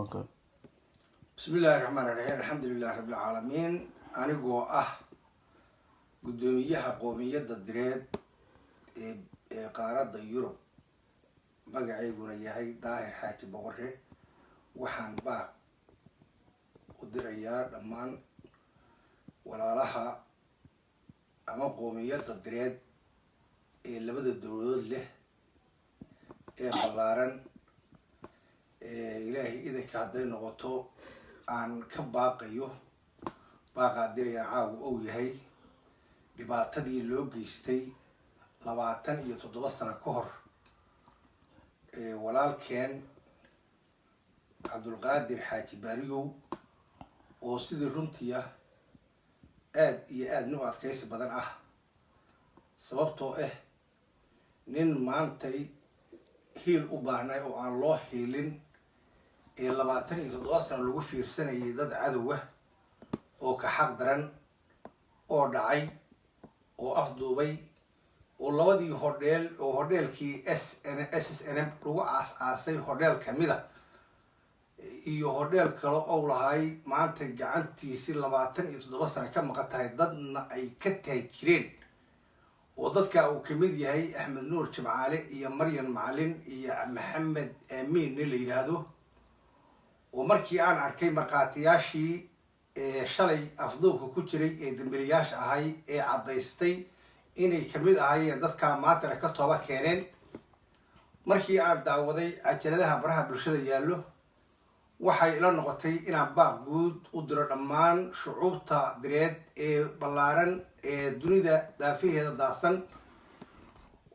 Okay. بسم الله الرحمن الرحيم الحمد لله رب العالمين أنا جو قدوميها قومية الدريد قارة يوروب بقى يقولون ياهي داهر حاتي بغره وحان با ودريار دمان ولا لها أما قومية الدريد اللي بدأ الدولود له بلارن إلهي إذا كادين نغطو aan ka baaqayo baaqaadiraya caawu ou yahay dhibaatadii loo geystay 27 sano ka hor walaalkeen cabdulqaadir xaaji baariyow oo sidii runtii aad iyo aad u adkaysi badan ah sababtoo nin maantay hiil u baahnay oo aan loo hiilin 27 sano lagu fiirsanayay dad cadowga oo ka xaq daran oo dhacay oo afduubay oo labadii hodheel oo hodheelkii SSNM lagu aas-aasay hodheel kamida iyo hodheel kale oo lahay maanta gacantiisi 27 sano ka maqan tahay dadna ay ka taajireen oo dadka uu kamid yahay Axmed Nuur Jimcaale iyo Maryan Macalin iyo Maxamed Amiin la yiraahdo ومركي أنا أركي مرقاتياشي شلي أفضوك كتيري دمبلياش أهاي عضيستي إني كميد أهاي دادكا ماتر كتوبا كينين مركي أنا داودي عجلدها برها برشدة يالو وحي إلا نغطي إنا باقود ودر الأمان شعوبتا دريد بلارن دونيدا دافيه داسن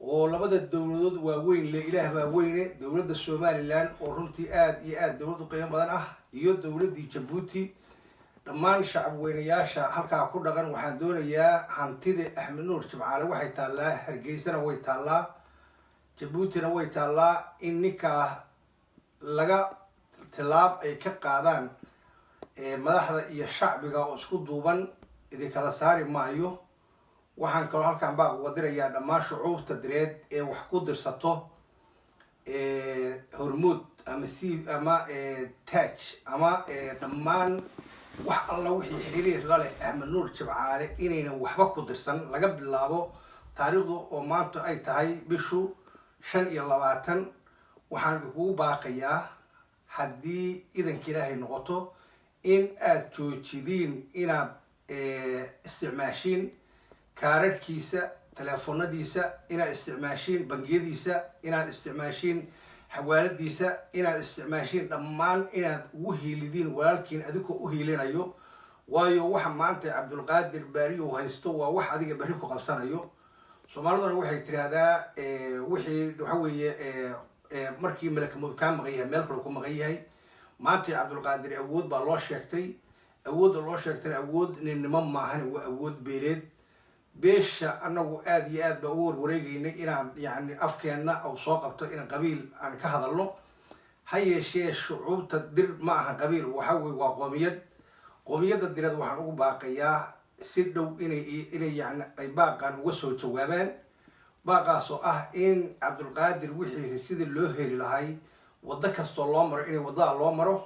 ولبدا الدولود واوين لإله واوين دولد السوماليلان ورنتي آد دولد قيام بدن iyo dawladii Djibouti dhamaan shacab weynayaasha halka ku dhaqan waxaan doonayaa hantida Axmed Nuur Jimcaale waxay taalaa Hargeysana way taalaa Djiboutina way taalaa in ninka laga tilaab ay ka qaadaan madaxda iyo shacbiga oo isku duuban idin kala saari maayo waxaan kaloo halkan baa uga dirayaa dhammaan shucuubta direed ee wax ku dirsato hormuud ama ama taaj ama dhammaan wax alla wixii xiriir la leh Axmed Nuur Jimcaale inayna waxba ku dirsan laga bilaabo taariikhdu oo maanta ay tahay bishu 25 waxaan ugu baaqayaa haddii idanka Ilaahay noqoto in aad joojidin inaad isticmaashiin kaararkiisa telefoonadiisa inaad isticmaashiin bangiyadiisa inaad isticmaashiin xawaaladiisa inaad isticmaashiin dhammaan inaad ugu hiilidiin walaalkiin adigoo u hiilinayo waayo waxa maanta Cabdulqaadir Baariyow haysto waa wax adiga bari ku qabsanayo Soomaaliduna waxay tiraahdaa wixii waxa weeye markii malakmood ka maqayay meel kale ku maqayay maanta Cabdulqaadir awood baa loo sheegtay awood ninimo maahan waa awood beeleed beesha anagu aad iyo aad baa u warwareegaynay inaan yani afkeena oo soo qabto in qabiil aan ka hadalno hayeeshee shucuubta dir ma aha qabiil waxa weey waa qoomiyada dirad waxaan ugu baaqayaa si dhow inay yani ay baaqan uga soo jawaabaan baaqaas oo in Cabdulqaadir wixii sida loo heli lahay wada kasto loo maro inay wadada loo maro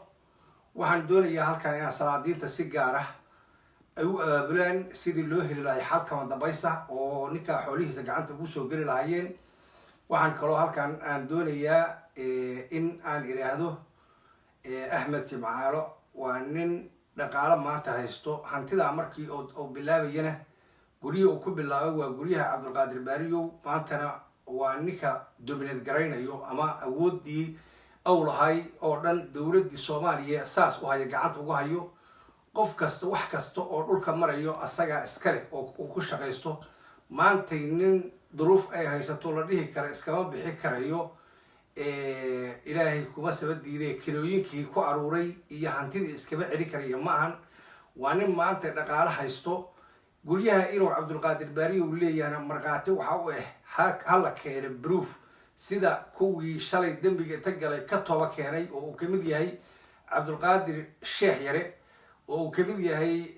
waxaan doonayaa halkan inaan salaadiinta si gaar ah ay u abaabulaan sidii loo heli lahay xalka dambaysa oo ninka xoolihiisa gacanta ugu soo geli lahaayeen waxaan kaloo halkan aan doonayaa in aan iraahdo Axmed Jimcaale waa nin dhaqaale maanta haysto hantida markii oo bilaabayna guriga uu ku bilaabay waa guriyaha Cabdulqaadir Baariyow maantana waa ninka dominad garaynayo ama awoodii awlahay oo dhan dawladda Soomaaliya saas u haya gacanta ugu hayo qof kasta wax kasta oo dhulka marayo asaga iskale oo ku shaqeysto maanta nin duruuf ay haysato la dhihi kara iskama bixi karayo Ilaahay kuma sabadiiday kirooyinkii ku aruuray iyo hantidii iskaba celi karayo maahan waa nin maanta dhaqaale haysto guryaha inuu Cabdulqaadir Baariyow leeyahay marqaati waxa uu hala keenay proof sida kuwii shalay dambiga tagalay ka tooba keenay oo uu kamid yahay Cabdulqaadir Sheekh Yare oo kamid yahay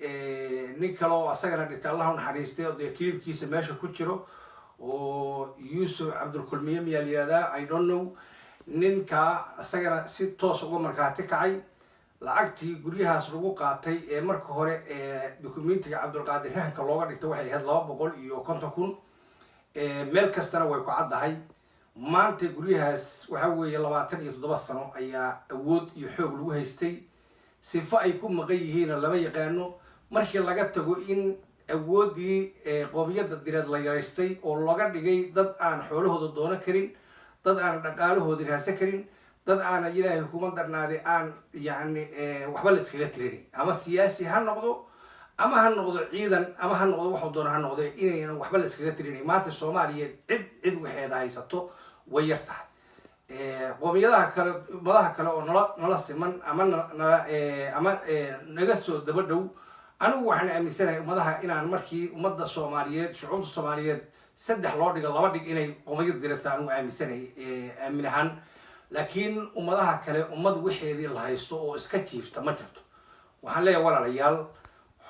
nin kale oo asagana dhintay Allah u naxariistay oo kiibkiisa meesha ku jiro oo Yusuf Cabdulkulmiye miyaaliyada I don't know ninka asagana si toos uga markaati kacay lacagtii guryahaas lagu qaatay ee marka hore dukumentiga cabdulqaadir rahanka looga dhigtay waxay ahayd 250,000 meel kastana way ku caddahay maanta guryahaas waxa weeye 27 sano ayaa awood iyo xoog lagu haystay sifo ay ku maqan yihiin lama yaqaano markii laga tago in awoodii qoomiyadda direed la yaraystay oo laga dhigay dad aan xoolahooda doonan karin dad aan dhaqaalahooda raadsan karin dad aan ilaahay kuma darnaaday aan yani waxba la iskaga tirin ama siyaasi ha noqdo ama ha noqdo ciidan ama ha noqdo wax doona ha noqdo inaynan waxba la iskaga tirin maanta Soomaaliya cid waxeeda haysato way yartahay qoomiyadaha kale madaxa kale oo nala siman ama naga soo daba dhow anigu waxaan aaminsanahay madaxa inaan markii ummadda Soomaaliyeed shucuubta Soomaaliyeed saddex loo dhigo laba dhig inay qoomiyad dirtaan uu aaminsanahay aaminahan laakiin ummadaha kale ummad waxeedii la haysto oo iska jiifta ma jirto waxaan leeyahay walaalayaal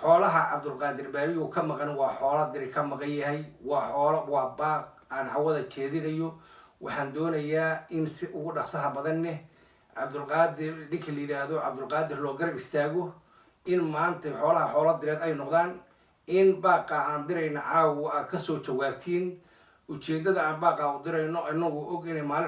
xoolaha cabdulqaadir baariyo ka maqan waa xoolo diri ka maqan yahay waa baaq aan cawada jeedinayo waxaan doonayaa in si ugu dhaqsaha badanne cabdulqaadir ninka la yiraahdo cabdulqaadir loo garab istaago in maanta xoolaha xoolo direed ay noqdaan in baaqa aan dirayna caawa ka soo jawaabtiin ujeedada aan baaqa u dirayno inagu og inay maalin